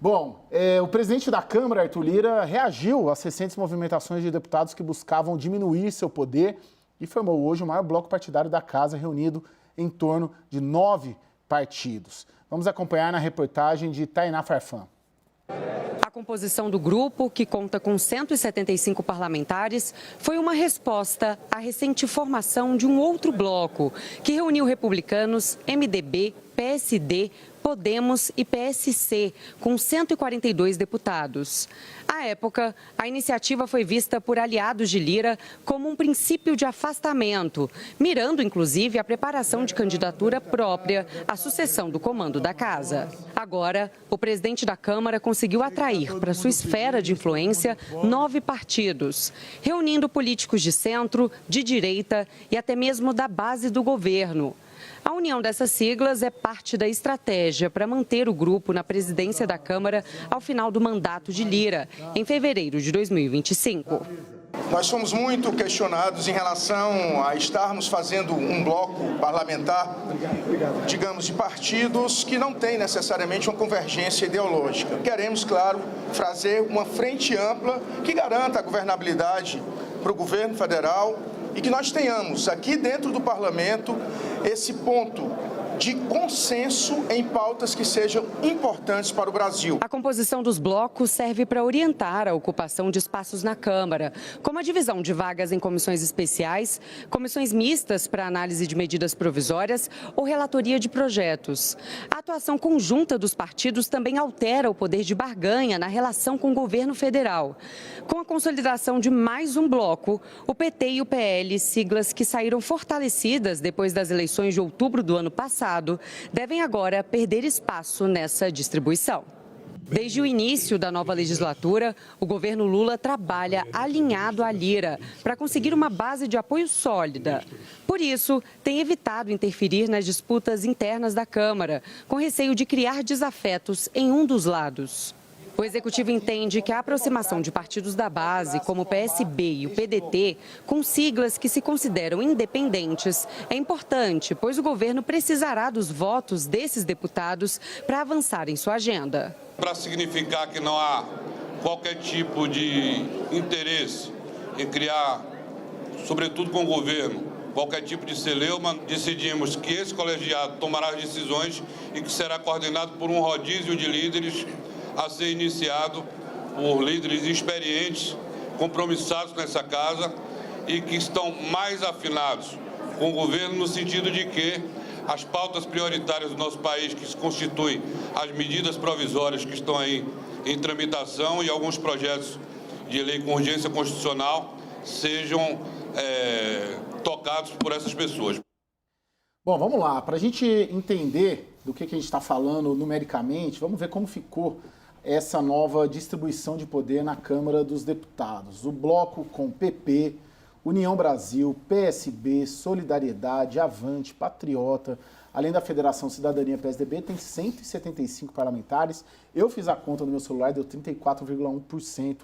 Bom, o presidente da Câmara, Arthur Lira, reagiu às recentes movimentações de deputados que buscavam diminuir seu poder e formou hoje o maior bloco partidário da Casa, reunido em torno de 9 partidos. Vamos acompanhar na reportagem de Tainá Farfan. A composição do grupo, que conta com 175 parlamentares, foi uma resposta à recente formação de um outro bloco, que reuniu republicanos, MDB, PSD, Podemos e PSC, com 142 deputados. À época, a iniciativa foi vista por aliados de Lira como um princípio de afastamento, mirando inclusive a preparação de candidatura própria à sucessão do comando da casa. Agora, o presidente da Câmara conseguiu atrair para sua esfera de influência 9 partidos, reunindo políticos de centro, de direita e até mesmo da base do governo. A união dessas siglas é parte da estratégia para manter o grupo na presidência da Câmara ao final do mandato de Lira, em fevereiro de 2025. Nós fomos muito questionados em relação a estarmos fazendo um bloco parlamentar, digamos, de partidos que não têm necessariamente uma convergência ideológica. Queremos, claro, fazer uma frente ampla que garanta a governabilidade para o governo federal e que nós tenhamos aqui dentro do parlamento esse ponto de consenso em pautas que sejam importantes para o Brasil. A composição dos blocos serve para orientar a ocupação de espaços na Câmara, como a divisão de vagas em comissões especiais, comissões mistas para análise de medidas provisórias ou relatoria de projetos. A atuação conjunta dos partidos também altera o poder de barganha na relação com o governo federal. Com a consolidação de mais um bloco, o PT e o PL, siglas que saíram fortalecidas depois das eleições de outubro do ano passado, devem agora perder espaço nessa distribuição. Desde o início da nova legislatura, o governo Lula trabalha alinhado à Lira para conseguir uma base de apoio sólida. Por isso, tem evitado interferir nas disputas internas da Câmara, com receio de criar desafetos em um dos lados. O Executivo entende que a aproximação de partidos da base, como o PSB e o PDT, com siglas que se consideram independentes, é importante, pois o governo precisará dos votos desses deputados para avançar em sua agenda. Para significar que não há qualquer tipo de interesse em criar, sobretudo com o governo, qualquer tipo de celeuma, decidimos que esse colegiado tomará as decisões e que será coordenado por um rodízio de líderes a ser iniciado por líderes experientes, compromissados nessa casa e que estão mais afinados com o governo no sentido de que as pautas prioritárias do nosso país, que se constituem as medidas provisórias que estão aí em tramitação e alguns projetos de lei com urgência constitucional, sejam tocados por essas pessoas. Bom, vamos lá. Para a gente entender do que a gente está falando numericamente, vamos ver como ficou essa nova distribuição de poder na Câmara dos Deputados. O bloco com PP, União Brasil, PSB, Solidariedade, Avante, Patriota, além da Federação Cidadania PSDB, tem 175 parlamentares. Eu fiz a conta no meu celular, deu 34,1%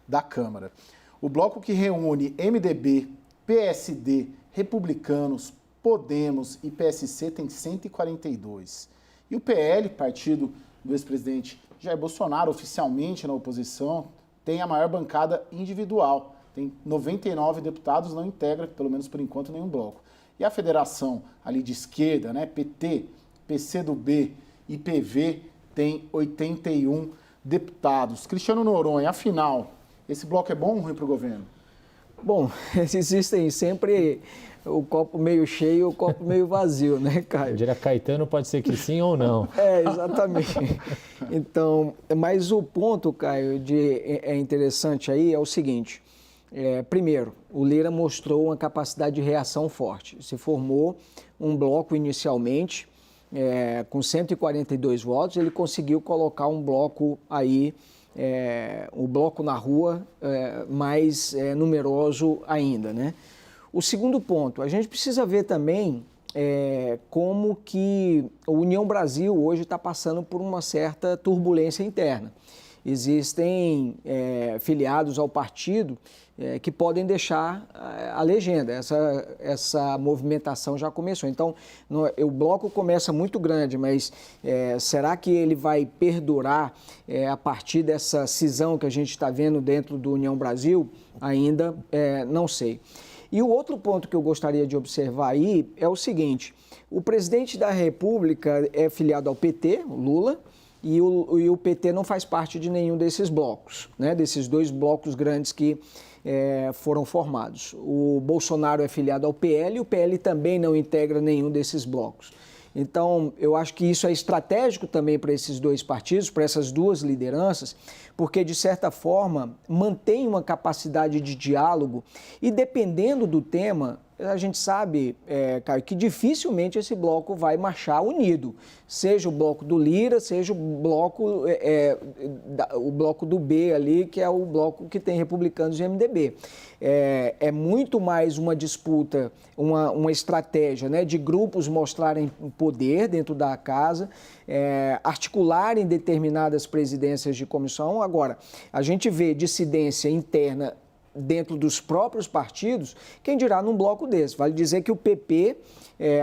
da Câmara. O bloco que reúne MDB, PSD, Republicanos, Podemos e PSC tem 142. E o PL, partido do ex-presidente Jair Bolsonaro, oficialmente na oposição, tem a maior bancada individual. Tem 99 deputados, não integra, pelo menos por enquanto, nenhum bloco. E a federação ali de esquerda, né, PT, PCdoB e PV, tem 81 deputados. Cristiano Noronha, afinal, esse bloco é bom ou ruim para o governo? Bom, existem sempre o copo meio cheio e o copo meio vazio, né, Caio? Eu diria Caetano, pode ser que sim ou não. Exatamente. Então, mas o ponto, Caio, é interessante aí é o seguinte. Primeiro, o Lira mostrou uma capacidade de reação forte. Se formou um bloco inicialmente, com 142 votos, ele conseguiu colocar um bloco aí, o bloco na rua, mais numeroso ainda, né? O segundo ponto, a gente precisa ver também como que a União Brasil hoje está passando por uma certa turbulência interna. existem filiados ao partido que podem deixar a legenda. Essa movimentação já começou. Então, o bloco começa muito grande, mas será que ele vai perdurar a partir dessa cisão que a gente está vendo dentro do União Brasil? Ainda não sei. E o outro ponto que eu gostaria de observar aí é o seguinte: o presidente da República é filiado ao PT, o Lula, e o PT não faz parte de nenhum desses blocos, né? Desses dois blocos grandes que foram formados. O Bolsonaro é filiado ao PL e o PL também não integra nenhum desses blocos. Então, eu acho que isso é estratégico também para esses dois partidos, para essas duas lideranças, porque, de certa forma, mantém uma capacidade de diálogo e, dependendo do tema, a gente sabe, Caio, que dificilmente esse bloco vai marchar unido, seja o bloco do Lira, seja o bloco do B ali, que é o bloco que tem republicanos e MDB. É muito mais uma disputa, uma estratégia, né, de grupos mostrarem poder dentro da casa, articularem determinadas presidências de comissão. Agora, a gente vê dissidência interna dentro dos próprios partidos, quem dirá num bloco desse. Vale dizer que o PP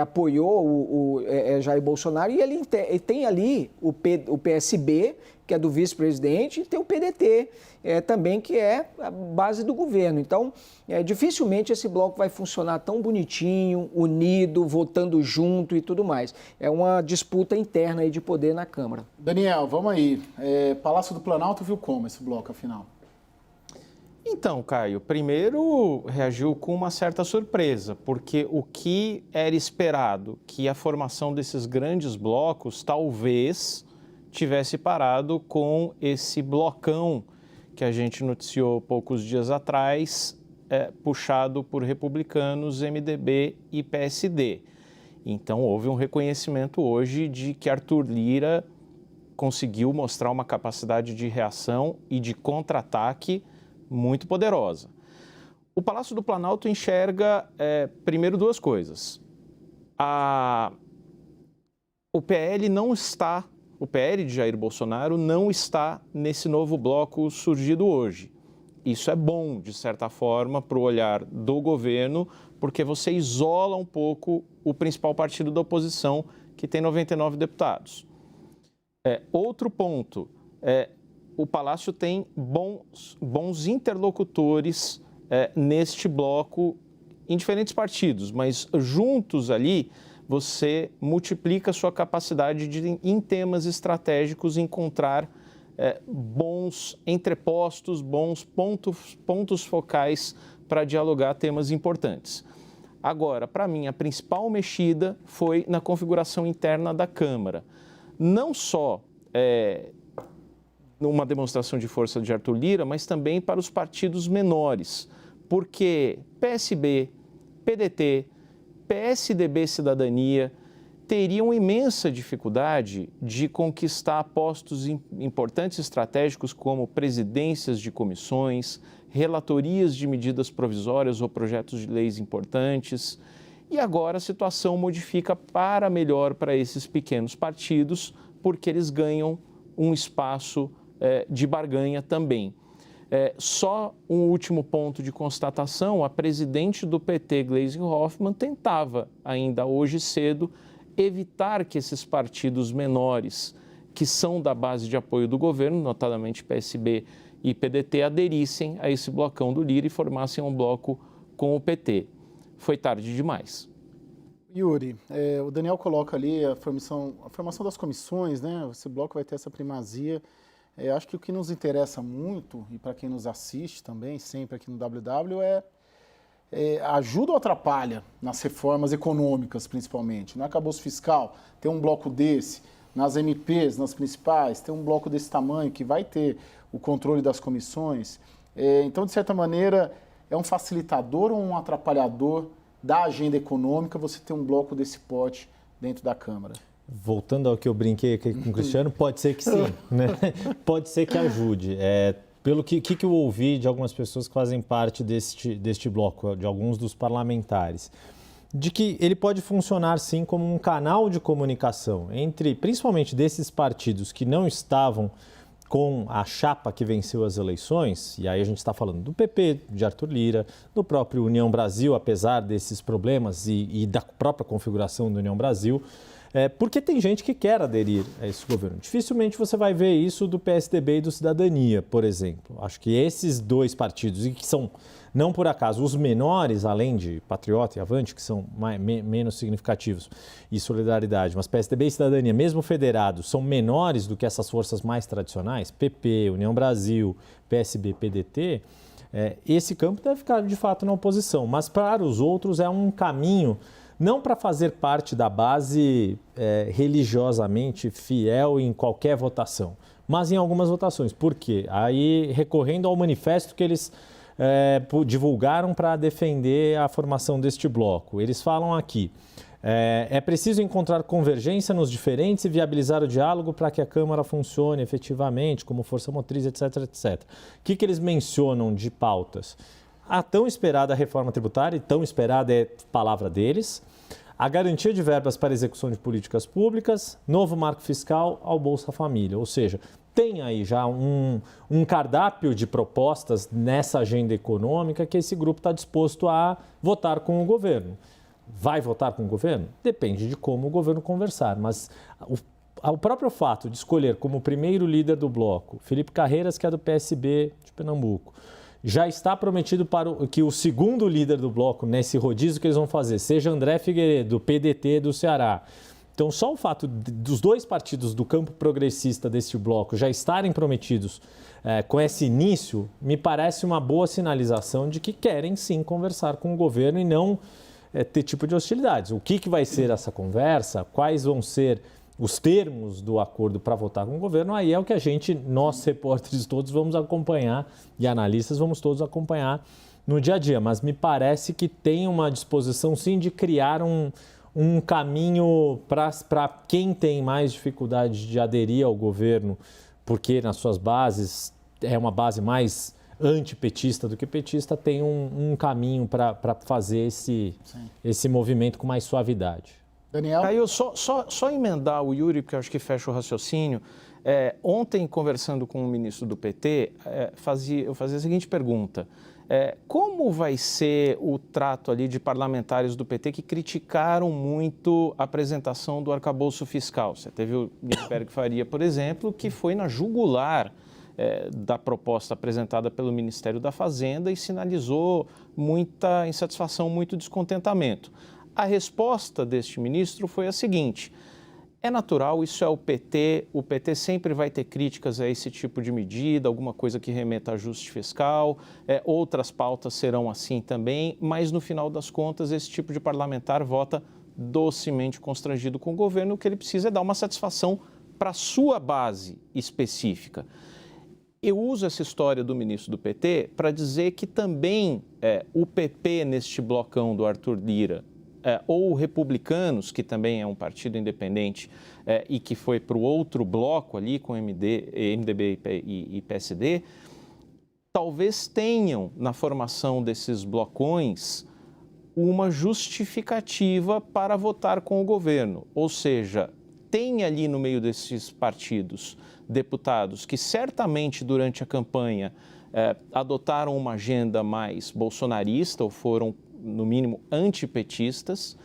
apoiou o Jair Bolsonaro e ele tem ali o PSB, que é do vice-presidente, e tem o PDT também, que é a base do governo. Então, dificilmente esse bloco vai funcionar tão bonitinho, unido, votando junto e tudo mais. É uma disputa interna aí de poder na Câmara. Daniel, vamos aí. Palácio do Planalto viu como esse bloco, afinal? Então, Caio, primeiro reagiu com uma certa surpresa, porque o que era esperado, que a formação desses grandes blocos talvez tivesse parado com esse blocão que a gente noticiou poucos dias atrás, puxado por republicanos, MDB e PSD. Então, houve um reconhecimento hoje de que Arthur Lira conseguiu mostrar uma capacidade de reação e de contra-ataque muito poderosa. O Palácio do Planalto enxerga, primeiro, duas coisas. O PL de Jair Bolsonaro não está nesse novo bloco surgido hoje. Isso é bom, de certa forma, para o olhar do governo, porque você isola um pouco o principal partido da oposição, que tem 99 deputados. Outro ponto, o Palácio tem bons interlocutores neste bloco em diferentes partidos, mas juntos ali você multiplica a sua capacidade de, em temas estratégicos, encontrar bons entrepostos, bons pontos focais para dialogar temas importantes. Agora, para mim, a principal mexida foi na configuração interna da Câmara. Não só numa demonstração de força de Arthur Lira, mas também para os partidos menores, porque PSB, PDT, PSDB Cidadania teriam imensa dificuldade de conquistar postos importantes estratégicos como presidências de comissões, relatorias de medidas provisórias ou projetos de leis importantes. E agora a situação modifica para melhor para esses pequenos partidos, porque eles ganham um espaço de barganha também. Só um último ponto de constatação: a presidente do PT, Gleisi Hoffmann, tentava ainda hoje cedo evitar que esses partidos menores, que são da base de apoio do governo, notadamente PSB e PDT, aderissem a esse blocão do Lira e formassem um bloco com o PT. Foi tarde demais. Yuri, o Daniel coloca ali a formação das comissões, né? Esse bloco vai ter essa primazia. Acho que o que nos interessa muito, e para quem nos assiste também, sempre aqui no WW, ajuda ou atrapalha nas reformas econômicas, principalmente. No arcabouço fiscal, ter um bloco desse, nas MPs, nas principais, ter um bloco desse tamanho, que vai ter o controle das comissões. Então, de certa maneira, é um facilitador ou um atrapalhador da agenda econômica você ter um bloco desse porte dentro da Câmara? Voltando ao que eu brinquei aqui com o Cristiano, pode ser que sim, né? Pode ser que ajude. Pelo que eu ouvi de algumas pessoas que fazem parte deste bloco, de alguns dos parlamentares, de que ele pode funcionar sim como um canal de comunicação entre, principalmente desses partidos que não estavam com a chapa que venceu as eleições, e aí a gente está falando do PP, de Arthur Lira, do próprio União Brasil, apesar desses problemas e da própria configuração do União Brasil, porque tem gente que quer aderir a esse governo. Dificilmente você vai ver isso do PSDB e do Cidadania, por exemplo. Acho que esses dois partidos, e que são, não por acaso, os menores, além de Patriota e Avante, que são menos significativos, e Solidariedade, mas PSDB e Cidadania, mesmo federados, são menores do que essas forças mais tradicionais, PP, União Brasil, PSB, PDT, esse campo deve ficar, de fato, na oposição. Mas para os outros é um caminho, não para fazer parte da base religiosamente fiel em qualquer votação, mas em algumas votações. Por quê? Aí, recorrendo ao manifesto que eles divulgaram para defender a formação deste bloco. Eles falam aqui, é preciso encontrar convergência nos diferentes e viabilizar o diálogo para que a Câmara funcione efetivamente como força motriz, etc, etc. O que eles mencionam de pautas? A tão esperada reforma tributária, e tão esperada é palavra deles, a garantia de verbas para execução de políticas públicas, novo marco fiscal ao Bolsa Família, ou seja, tem aí já um cardápio de propostas nessa agenda econômica que esse grupo está disposto a votar com o governo. Vai votar com o governo? Depende de como o governo conversar, mas o próprio fato de escolher como primeiro líder do bloco Felipe Carreiras, que é do PSB de Pernambuco, já está prometido que o segundo líder do bloco, nesse rodízio que eles vão fazer, seja André Figueiredo, do PDT do Ceará. Então, só o fato dos dois partidos do campo progressista deste bloco já estarem prometidos com esse início, me parece uma boa sinalização de que querem sim conversar com o governo e não ter tipo de hostilidades. O que vai ser essa conversa, quais vão ser os termos do acordo para votar com o governo, aí é o que nós repórteres todos vamos acompanhar e analistas vamos todos acompanhar no dia a dia. Mas me parece que tem uma disposição sim de criar um caminho para quem tem mais dificuldade de aderir ao governo, porque nas suas bases é uma base mais antipetista do que petista, tem um caminho para fazer esse movimento com mais suavidade. Daniel? Caio, só emendar o Yuri, porque eu acho que fecha o raciocínio. Ontem, conversando com o ministro do PT, eu fazia a seguinte pergunta. Como vai ser o trato ali de parlamentares do PT que criticaram muito a apresentação do arcabouço fiscal? Você teve o Niperg Faria, por exemplo, que foi na jugular da proposta apresentada pelo Ministério da Fazenda e sinalizou muita insatisfação, muito descontentamento. A resposta deste ministro foi a seguinte: é natural, isso é o PT sempre vai ter críticas a esse tipo de medida, alguma coisa que remeta a ajuste fiscal, outras pautas serão assim também, mas no final das contas esse tipo de parlamentar vota docemente constrangido com o governo, o que ele precisa é dar uma satisfação para a sua base específica. Eu uso essa história do ministro do PT para dizer que também o PP neste blocão do Arthur Lira, ou Republicanos, que também é um partido independente e que foi para o outro bloco ali com MDB e PSD, talvez tenham na formação desses blocões uma justificativa para votar com o governo. Ou seja, tem ali no meio desses partidos deputados que certamente durante a campanha adotaram uma agenda mais bolsonarista ou foram, no mínimo, antipetistas.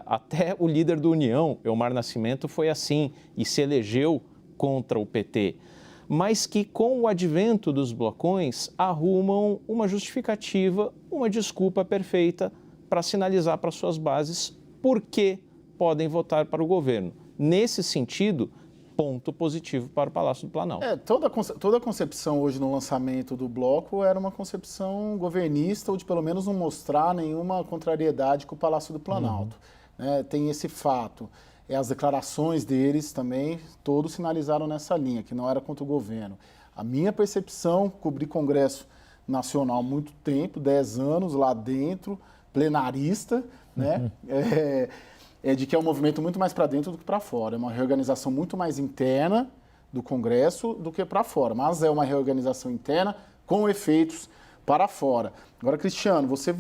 Até o líder do União, Elmar Nascimento, foi assim e se elegeu contra o PT. Mas que, com o advento dos blocões, arrumam uma justificativa, uma desculpa perfeita para sinalizar para suas bases por que podem votar para o governo. Nesse sentido, ponto positivo para o Palácio do Planalto. Toda a concepção hoje no lançamento do bloco era uma concepção governista, ou de pelo menos não mostrar nenhuma contrariedade com o Palácio do Planalto. Tem esse fato. As declarações deles também, todos sinalizaram nessa linha, que não era contra o governo. A minha percepção, cobri Congresso Nacional há muito tempo, 10 anos lá dentro, plenarista, né? De que é um movimento muito mais para dentro do que para fora. É uma reorganização muito mais interna do Congresso do que para fora. Mas é uma reorganização interna com efeitos para fora. Agora, Cristiano, você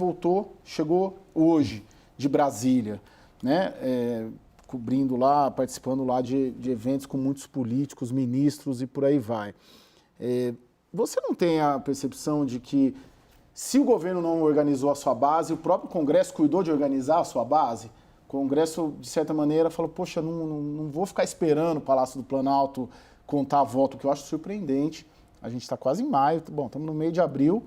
chegou hoje de Brasília, né? Cobrindo lá, participando lá de eventos com muitos políticos, ministros e por aí vai. Você não tem a percepção de que, se o governo não organizou a sua base, o próprio Congresso cuidou de organizar a sua base? O Congresso, de certa maneira, falou, poxa, não vou ficar esperando o Palácio do Planalto contar voto, que eu acho surpreendente. A gente está quase em maio, bom, estamos no meio de abril,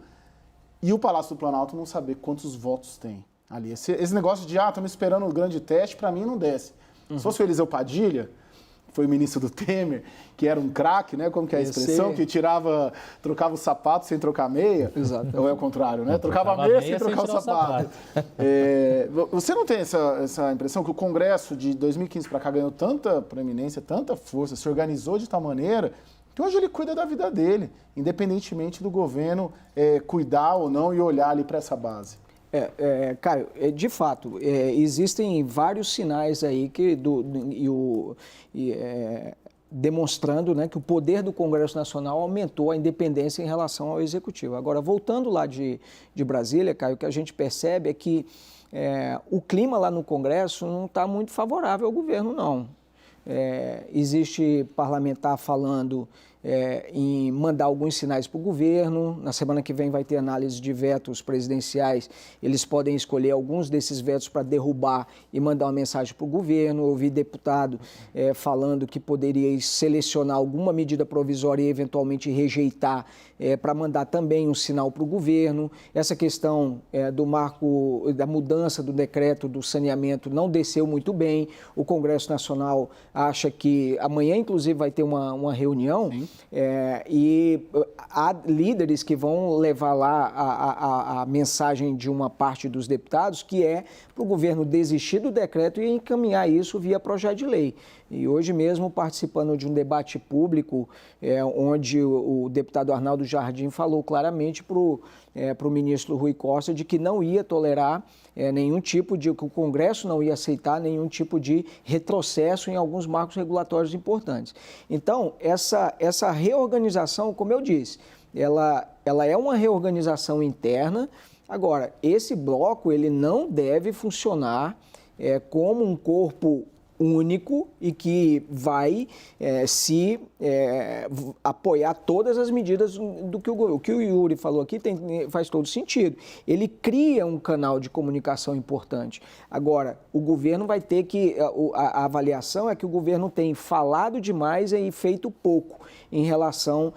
e o Palácio do Planalto não saber quantos votos tem ali. Esse negócio de, estamos esperando o grande teste, para mim não desce. Se fosse o Eliseu Padilha, foi o ministro do Temer, que era um craque, né? Como que é a expressão? Que trocava o sapato sem trocar a meia. Exato. Ou é o contrário, né? Trocava a meia sem trocar o sapato. Você não tem essa impressão que o Congresso de 2015 para cá ganhou tanta proeminência, tanta força, se organizou de tal maneira que hoje ele cuida da vida dele, independentemente do governo cuidar ou não e olhar ali para essa base? Caio, de fato, existem vários sinais aí demonstrando, né, que o poder do Congresso Nacional aumentou a independência em relação ao Executivo. Agora, voltando lá de Brasília, Caio, o que a gente percebe é que o clima lá no Congresso não está muito favorável ao governo, não. Existe parlamentar falando em mandar alguns sinais para o governo. Na semana que vem vai ter análise de vetos presidenciais. Eles podem escolher alguns desses vetos para derrubar e mandar uma mensagem para o governo. Eu ouvi deputado falando que poderia selecionar alguma medida provisória e eventualmente rejeitar para mandar também um sinal para o governo. Essa questão do marco, da mudança do decreto do saneamento não desceu muito bem. O Congresso Nacional acha que amanhã, inclusive, vai ter uma reunião. E há líderes que vão levar lá a mensagem de uma parte dos deputados, que é para o governo desistir do decreto e encaminhar isso via projeto de lei. E hoje mesmo, participando de um debate público, onde o deputado Arnaldo Jardim falou claramente para o ministro Rui Costa de que não ia tolerar nenhum tipo que o Congresso não ia aceitar nenhum tipo de retrocesso em alguns marcos regulatórios importantes. Então, essa reorganização, como eu disse, ela é uma reorganização interna. Agora, esse bloco ele não deve funcionar como um corpo único e que vai apoiar todas as medidas do que o que o Yuri falou aqui faz todo sentido. Ele cria um canal de comunicação importante. Agora, o governo vai ter que... A avaliação é que o governo tem falado demais e feito pouco em relação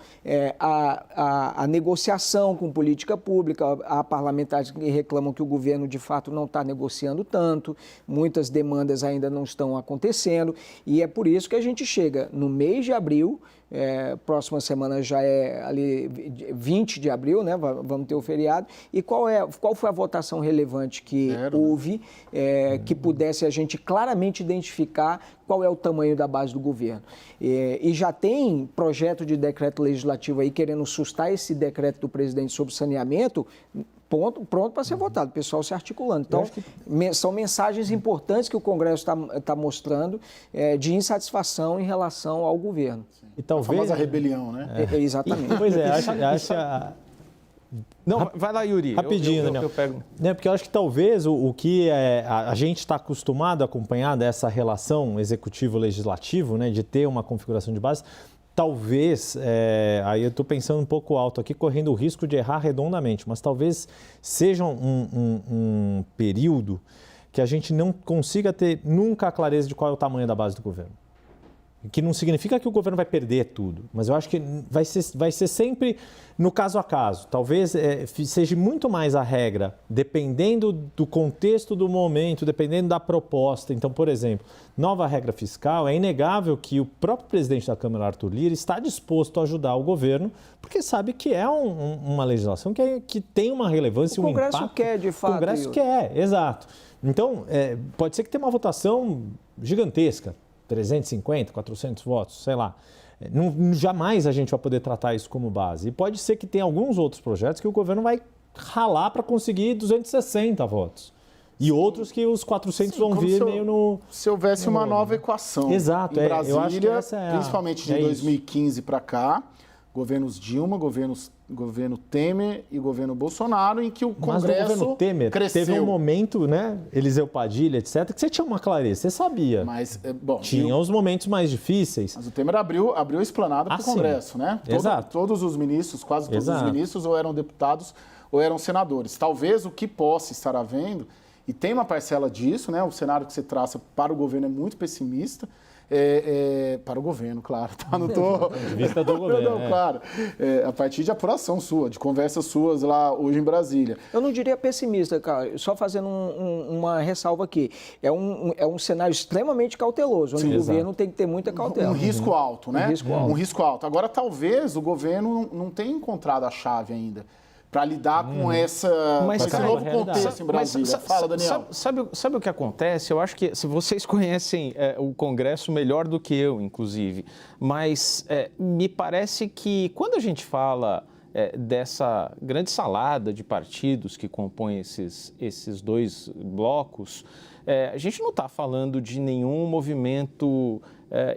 à negociação com política pública. Há parlamentares que reclamam que o governo, de fato, não está negociando tanto, muitas demandas ainda não estão acontecendo, e é por isso que a gente chega no mês de abril, próxima semana já é ali 20 de abril, né? Vamos ter o feriado. E qual foi a votação relevante que houve, que pudesse a gente claramente identificar qual é o tamanho da base do governo? E já tem projeto de decreto legislativo aí querendo sustar esse decreto do presidente sobre saneamento, pronto para ser votado, o pessoal se articulando. Então, são mensagens importantes que o Congresso está mostrando de insatisfação em relação ao governo. E talvez... A famosa rebelião, né? Exatamente. Pois é, acho... Não, vai lá, Yuri. Rapidinho, Daniel. Eu pego. Porque eu acho que talvez o que a gente está acostumado a acompanhar dessa relação executivo-legislativo, né, de ter uma configuração de base, talvez, aí eu estou pensando um pouco alto aqui, correndo o risco de errar redondamente, mas talvez seja um período que a gente não consiga ter nunca a clareza de qual é o tamanho da base do governo. Que não significa que o governo vai perder tudo, mas eu acho que vai ser sempre no caso a caso. Talvez seja muito mais a regra, dependendo do contexto do momento, dependendo da proposta. Então, por exemplo, nova regra fiscal, é inegável que o próprio presidente da Câmara, Arthur Lira, está disposto a ajudar o governo, porque sabe que é uma legislação que tem uma relevância, um impacto. O Congresso quer, de fato. O Congresso quer, exato. Então, pode ser que tenha uma votação gigantesca, 350, 400 votos, sei lá. Jamais a gente vai poder tratar isso como base. E pode ser que tenha alguns outros projetos que o governo vai ralar para conseguir 260 votos. E outros que os 400 vão vir meio no... Se houvesse uma nova equação. Exato. Em Brasília, eu acho que essa principalmente de 2015 para cá, o governos Dilma, governo Temer e governo Bolsonaro, em que o Mas Congresso o governo Temer cresceu. teve um momento, né, Eliseu Padilha, etc., que você tinha uma clareza, você sabia. Mas, bom, tinha os momentos mais difíceis. Mas o Temer abriu a esplanada para o Congresso, né? Exato. Todos os ministros, quase todos Exato. os ministros, ou eram deputados ou eram senadores. Talvez o que possa estar havendo, e tem uma parcela disso, né? O cenário que você traça para o governo é muito pessimista. Para o governo, claro, tá? Não tô... Vista do governo, não, claro. A partir de apuração sua, de conversas suas lá hoje em Brasília. Eu não diria pessimista, cara, só fazendo uma ressalva aqui. É um cenário extremamente cauteloso, onde o governo tem que ter muita cautela. Um risco alto, né? Um risco alto. Um risco alto. Agora, talvez o governo não tenha encontrado a chave ainda para lidar com esse novo contexto em Brasília. Fala, Daniel. Sabe o que acontece? Eu acho que se vocês conhecem o Congresso melhor do que eu, inclusive, mas me parece que quando a gente fala dessa grande salada de partidos que compõem esses dois blocos, a gente não está falando de nenhum movimento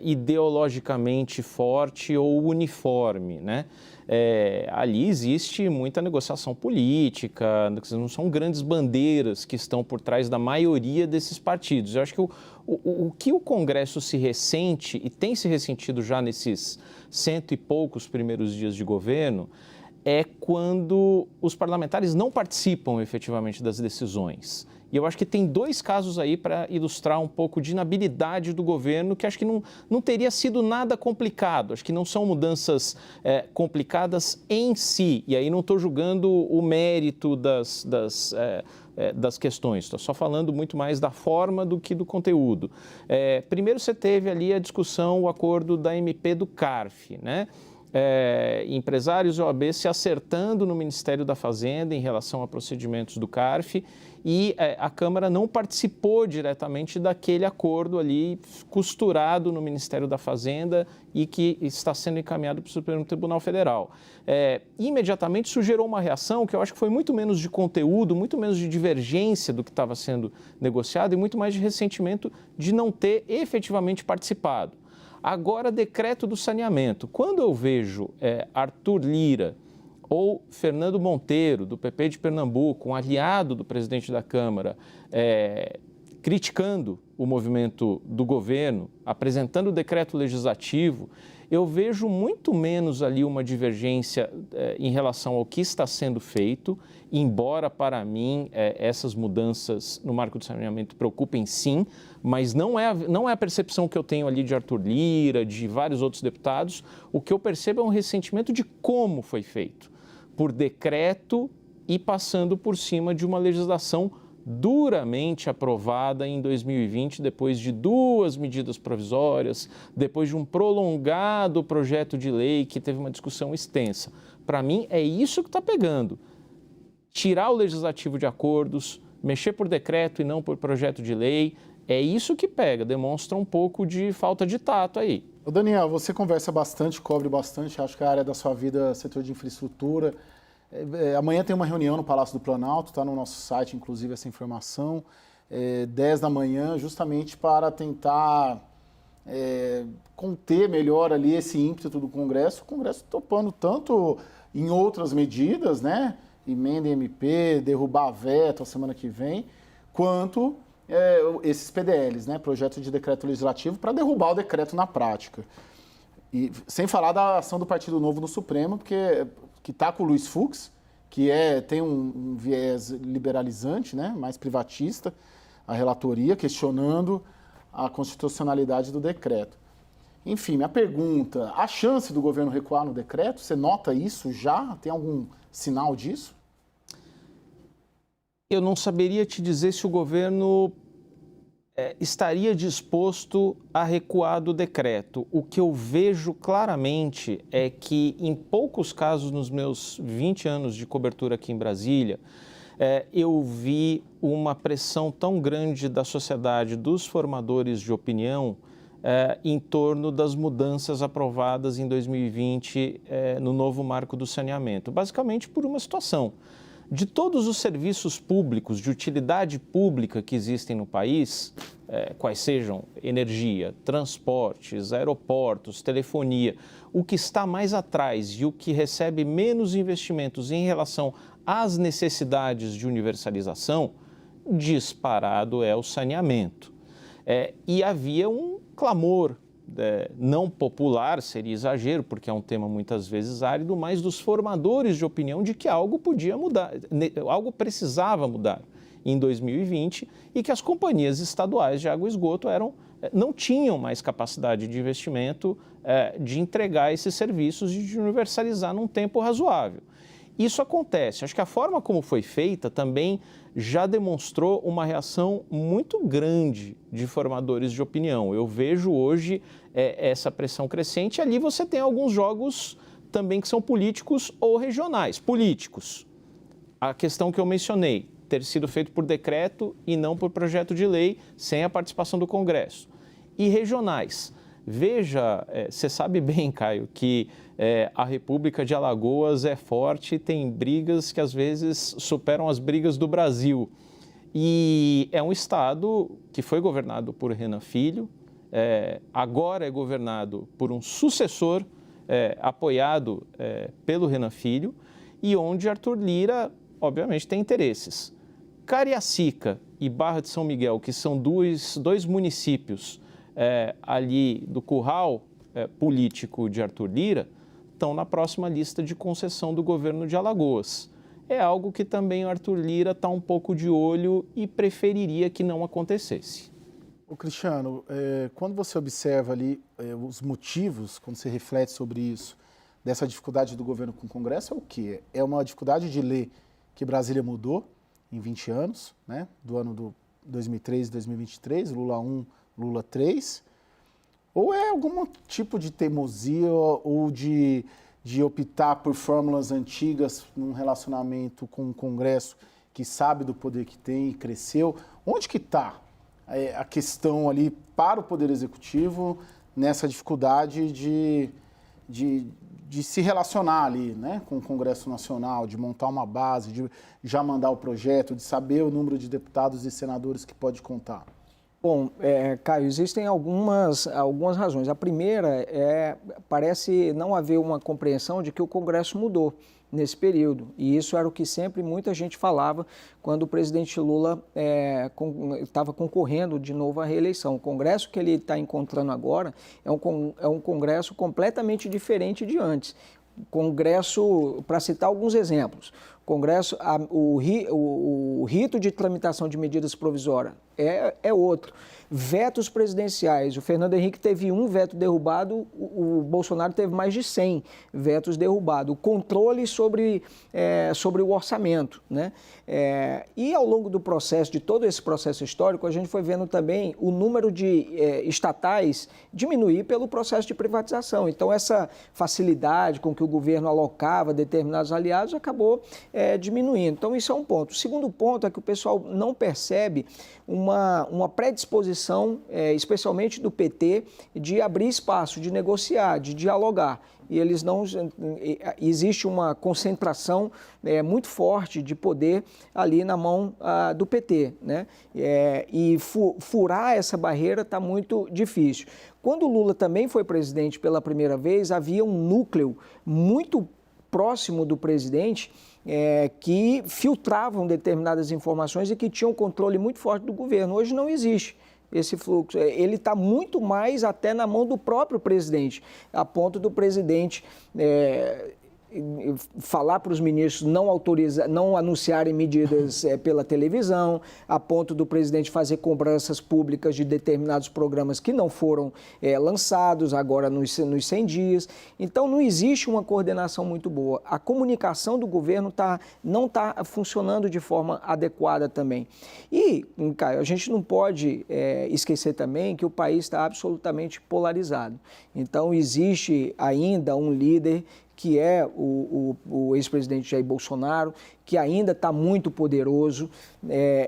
ideologicamente forte ou uniforme, né? Ali existe muita negociação política, não são grandes bandeiras que estão por trás da maioria desses partidos. Eu acho que o que o Congresso se ressente, e tem se ressentido já nesses 100 e poucos primeiros dias de governo, é quando os parlamentares não participam efetivamente das decisões. E eu acho que tem dois casos aí para ilustrar um pouco de inabilidade do governo, que acho que não teria sido nada complicado. Acho que não são mudanças complicadas em si. E aí não estou julgando o mérito das questões. Estou só falando muito mais da forma do que do conteúdo. Primeiro você teve ali a discussão, o acordo da MP do CARF, né? Empresários e OAB se acertando no Ministério da Fazenda em relação a procedimentos do CARF e a Câmara não participou diretamente daquele acordo ali costurado no Ministério da Fazenda e que está sendo encaminhado para o Supremo Tribunal Federal. Imediatamente isso gerou uma reação que eu acho que foi muito menos de conteúdo, muito menos de divergência do que estava sendo negociado e muito mais de ressentimento de não ter efetivamente participado. Agora, decreto do saneamento. Quando eu vejo Arthur Lira ou Fernando Monteiro, do PP de Pernambuco, um aliado do presidente da Câmara, criticando o movimento do governo, apresentando o decreto legislativo, eu vejo muito menos ali uma divergência em relação ao que está sendo feito, embora para mim essas mudanças no marco do saneamento preocupem sim, mas não é a percepção que eu tenho ali de Arthur Lira, de vários outros deputados. O que eu percebo é um ressentimento de como foi feito, por decreto e passando por cima de uma legislação duramente aprovada em 2020, depois de 2 medidas provisórias, depois de um prolongado projeto de lei que teve uma discussão extensa. Para mim, é isso que está pegando. Tirar o legislativo de acordos, mexer por decreto e não por projeto de lei, é isso que pega, demonstra um pouco de falta de tato aí. Ô Daniel, você conversa bastante, cobre bastante, acho que a área da sua vida é setor de infraestrutura. Amanhã tem uma reunião no Palácio do Planalto, está no nosso site, inclusive, essa informação, 10 da manhã, justamente para tentar conter melhor ali esse ímpeto do Congresso. O Congresso topando tanto em outras medidas, né? Emenda em MP, derrubar veto a semana que vem, quanto esses PDLs, né? Projeto de decreto legislativo para derrubar o decreto na prática. E sem falar da ação do Partido Novo no Supremo, porque que está com o Luiz Fux, que tem um viés liberalizante, né, mais privatista, a relatoria, questionando a constitucionalidade do decreto. Enfim, minha pergunta, a chance do governo recuar no decreto, você nota isso já? Tem algum sinal disso? Eu não saberia te dizer se o governo estaria disposto a recuar do decreto. O que eu vejo claramente é que, em poucos casos, nos meus 20 anos de cobertura aqui em Brasília, eu vi uma pressão tão grande da sociedade, dos formadores de opinião, em torno das mudanças aprovadas em 2020 no novo marco do saneamento. Basicamente por uma situação. de todos os serviços públicos, de utilidade pública que existem no país, quais sejam energia, transportes, aeroportos, telefonia, o que está mais atrás e o que recebe menos investimentos em relação às necessidades de universalização, disparado é o saneamento. E havia um clamor, não popular, seria exagero, porque é um tema muitas vezes árido, mas dos formadores de opinião de que algo podia mudar, algo precisava mudar em 2020 e que as companhias estaduais de água e esgoto não tinham mais capacidade de investimento de entregar esses serviços e de universalizar num tempo razoável. Isso acontece. Acho que a forma como foi feita também já demonstrou uma reação muito grande de formadores de opinião. Eu vejo hoje essa pressão crescente. Ali você tem alguns jogos também que são políticos ou regionais. Políticos, a questão que eu mencionei, ter sido feito por decreto e não por projeto de lei, sem a participação do Congresso. E regionais. Veja, você sabe bem, Caio, que a República de Alagoas é forte e tem brigas que às vezes superam as brigas do Brasil. E é um estado que foi governado por Renan Filho, agora é governado por um sucessor apoiado pelo Renan Filho e onde Arthur Lira, obviamente, tem interesses. Cariacica e Barra de São Miguel, que são dois municípios ali do curral político de Arthur Lira, estão na próxima lista de concessão do governo de Alagoas. É algo que também o Arthur Lira está um pouco de olho e preferiria que não acontecesse. Ô Cristiano, quando você observa ali os motivos, quando você reflete sobre isso, dessa dificuldade do governo com o Congresso, é o quê? É uma dificuldade de ler que Brasília mudou em 20 anos, né? Do ano do 2003 e 2023, Lula 1, Lula 3, ou é algum tipo de teimosia ou de optar por fórmulas antigas num relacionamento com o Congresso que sabe do poder que tem e cresceu? Onde que está a questão ali para o Poder Executivo nessa dificuldade de se relacionar ali, né, com o Congresso Nacional, de montar uma base, de já mandar o projeto, de saber o número de deputados e senadores que pode contar? Bom, Caio, existem algumas razões. A primeira parece não haver uma compreensão de que o Congresso mudou nesse período. E isso era o que sempre muita gente falava quando o presidente Lula estava concorrendo de novo à reeleição. O Congresso que ele está encontrando agora é um Congresso completamente diferente de antes. Congresso, para citar alguns exemplos, Congresso, o rito de tramitação de medidas provisórias é outro. Vetos presidenciais, o Fernando Henrique teve um veto derrubado, o Bolsonaro teve mais de 100 vetos derrubados. O controle sobre o orçamento, né? E ao longo do processo, de todo esse processo histórico, a gente foi vendo também o número de estatais diminuir pelo processo de privatização. Então, essa facilidade com que o governo alocava determinados aliados acabou diminuindo. Então, isso é um ponto. O segundo ponto é que o pessoal não percebe uma predisposição, especialmente do PT, de abrir espaço, de negociar, de dialogar. E eles não... Existe uma concentração muito forte de poder ali na mão do PT, né? E furar essa barreira está muito difícil. Quando o Lula também foi presidente pela primeira vez, havia um núcleo muito próximo do presidente que filtravam determinadas informações e que tinham um controle muito forte do governo. Hoje não existe esse fluxo. Ele está muito mais até na mão do próprio presidente, a ponto do presidente falar para os ministros não anunciarem medidas pela televisão, a ponto do presidente fazer cobranças públicas de determinados programas que não foram lançados agora nos 100 dias. Então, não existe uma coordenação muito boa. A comunicação do governo não está funcionando de forma adequada também. E, Caio, a gente não pode esquecer também que o país está absolutamente polarizado. Então, existe ainda um líder que é o ex-presidente Jair Bolsonaro, que ainda está muito poderoso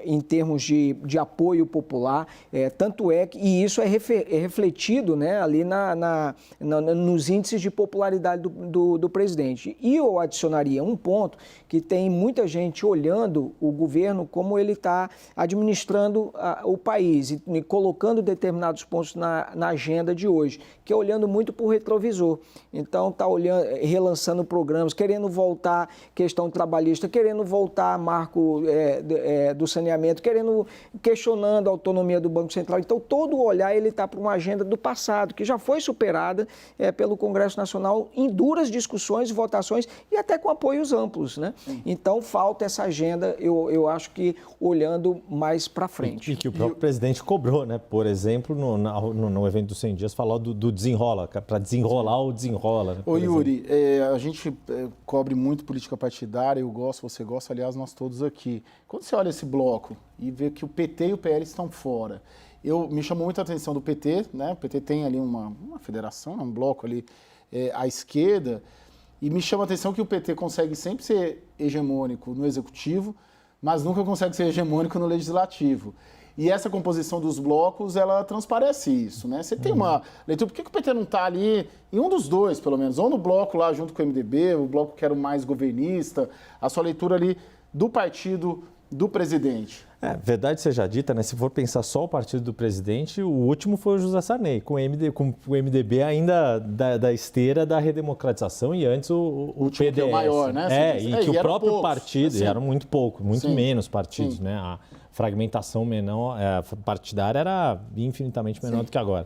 em termos de apoio popular, tanto é que, e isso é refletido, né, ali nos índices de popularidade do presidente. E eu adicionaria um ponto que tem muita gente olhando o governo como ele está administrando o país e colocando determinados pontos na agenda de hoje, que é olhando muito para o retrovisor. Então, está olhando, relançando programas, querendo voltar questão trabalhista, querendo voltar marco do saneamento, questionando a autonomia do Banco Central. Então, todo o olhar ele está para uma agenda do passado, que já foi superada pelo Congresso Nacional em duras discussões, votações e até com apoios amplos, né? Então, falta essa agenda, eu acho que olhando mais para frente. E que o próprio presidente cobrou, né? Por exemplo, no evento dos 100 dias, falou do desenrola, para desenrolar o desenrola. Né? Ô Yuri, a gente cobre muito política partidária, eu gosto, você gosta, aliás, nós todos aqui. Quando você olha esse bloco e vê que o PT e o PL estão fora, me chamou muita atenção do PT, né? O PT tem ali uma federação, um bloco ali à esquerda, e me chama a atenção que o PT consegue sempre ser hegemônico no executivo, mas nunca consegue ser hegemônico no legislativo. E essa composição dos blocos, ela transparece isso, né? Você tem uma leitura, por que o PT não está ali, em um dos dois, pelo menos, ou no bloco lá junto com o MDB, o bloco que era o mais governista, a sua leitura ali do partido do presidente? Verdade seja dita, né? Se for pensar só o partido do presidente, o último foi o José Sarney, com o MDB ainda da esteira da redemocratização e antes o PDS. Que é o maior, né? Que o próprio poucos, partido, assim, eram muito pouco, muito Sim. menos partidos, Sim. né? A fragmentação menor, partidária era infinitamente menor Sim. do que agora.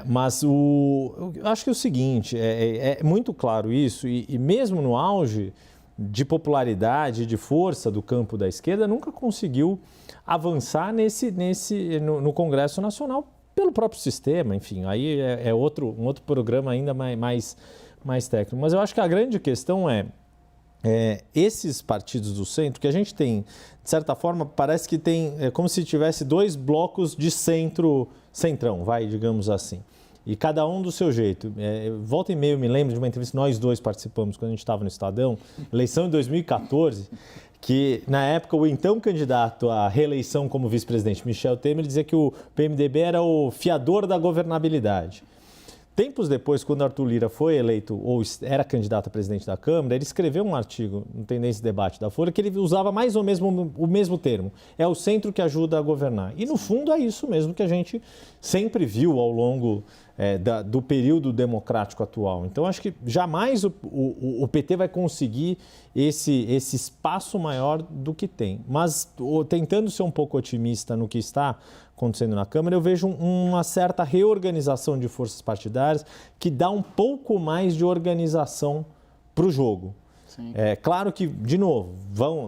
Mas eu acho que é o seguinte, é muito claro isso, e mesmo no auge de popularidade, de força do campo da esquerda, nunca conseguiu avançar no Congresso Nacional pelo próprio sistema. Enfim, aí um outro programa ainda mais técnico. Mas eu acho que a grande questão esses partidos do centro, que a gente tem, de certa forma, parece que tem, como se tivesse dois blocos de centrão, digamos assim. E cada um do seu jeito. Volta e meia eu me lembro de uma entrevista, nós dois participamos quando a gente estava no Estadão, eleição em 2014, que na época o então candidato à reeleição como vice-presidente, Michel Temer, dizia que o PMDB era o fiador da governabilidade. Tempos depois, quando Arthur Lira foi eleito ou era candidato a presidente da Câmara, ele escreveu um artigo no Tendência e Debate da Folha que ele usava mais ou menos o mesmo termo. É o centro que ajuda a governar. E, no fundo, é isso mesmo que a gente sempre viu ao longo do período democrático atual. Então, acho que jamais o PT vai conseguir esse espaço maior do que tem. Mas, tentando ser um pouco otimista no que está acontecendo na Câmara, eu vejo uma certa reorganização de forças partidárias que dá um pouco mais de organização para o jogo. Sim. Claro que, de novo,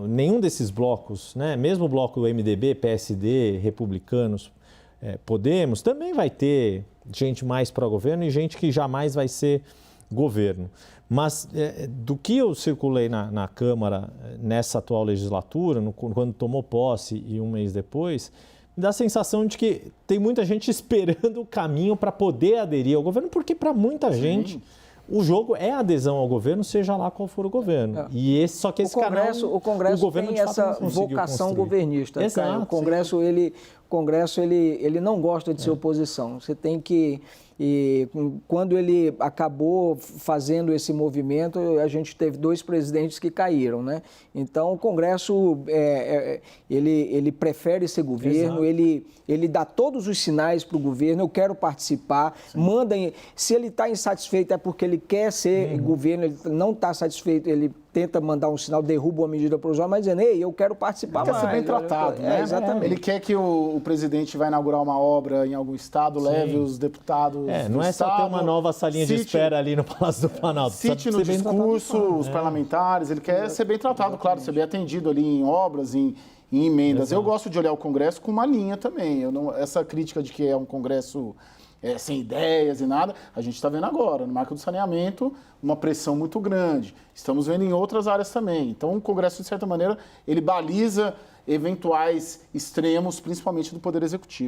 nenhum desses blocos, né, mesmo o bloco do MDB, PSD, Republicanos, Podemos, também vai ter gente mais pró-governo e gente que jamais vai ser governo. Mas do que eu circulei na Câmara nessa atual legislatura, quando tomou posse e um mês depois, me dá a sensação de que tem muita gente esperando o caminho para poder aderir ao governo, porque para muita Sim. gente o jogo é adesão ao governo, seja lá qual for o governo. E esse o Congresso tem essa vocação governista. Exato, o Congresso ele não gosta de ser oposição. Você tem que... E quando ele acabou fazendo esse movimento, a gente teve 2 presidentes que caíram, né? Então, o Congresso, ele prefere ser governo, ele dá todos os sinais para o governo, eu quero participar, manda... Se ele está insatisfeito é porque ele quer ser governo, ele não está satisfeito, ele tenta mandar um sinal, derruba uma medida provisória, mas dizendo, ei, eu quero participar mais. Ele quer ser bem tratado, né? Exatamente. Ele quer que o presidente vai inaugurar uma obra em algum estado, leve os deputados não é só ter uma nova salinha de espera ali no Palácio do Planalto. Cite no discurso os parlamentares, ele quer ser bem tratado, claro, ser bem atendido ali em obras, em emendas. Eu gosto de olhar o Congresso com uma linha também. Essa crítica de que é um Congresso sem ideias e nada, a gente está vendo agora, no marco do saneamento, uma pressão muito grande. Estamos vendo em outras áreas também. Então, o Congresso, de certa maneira, ele baliza eventuais extremos, principalmente do Poder Executivo.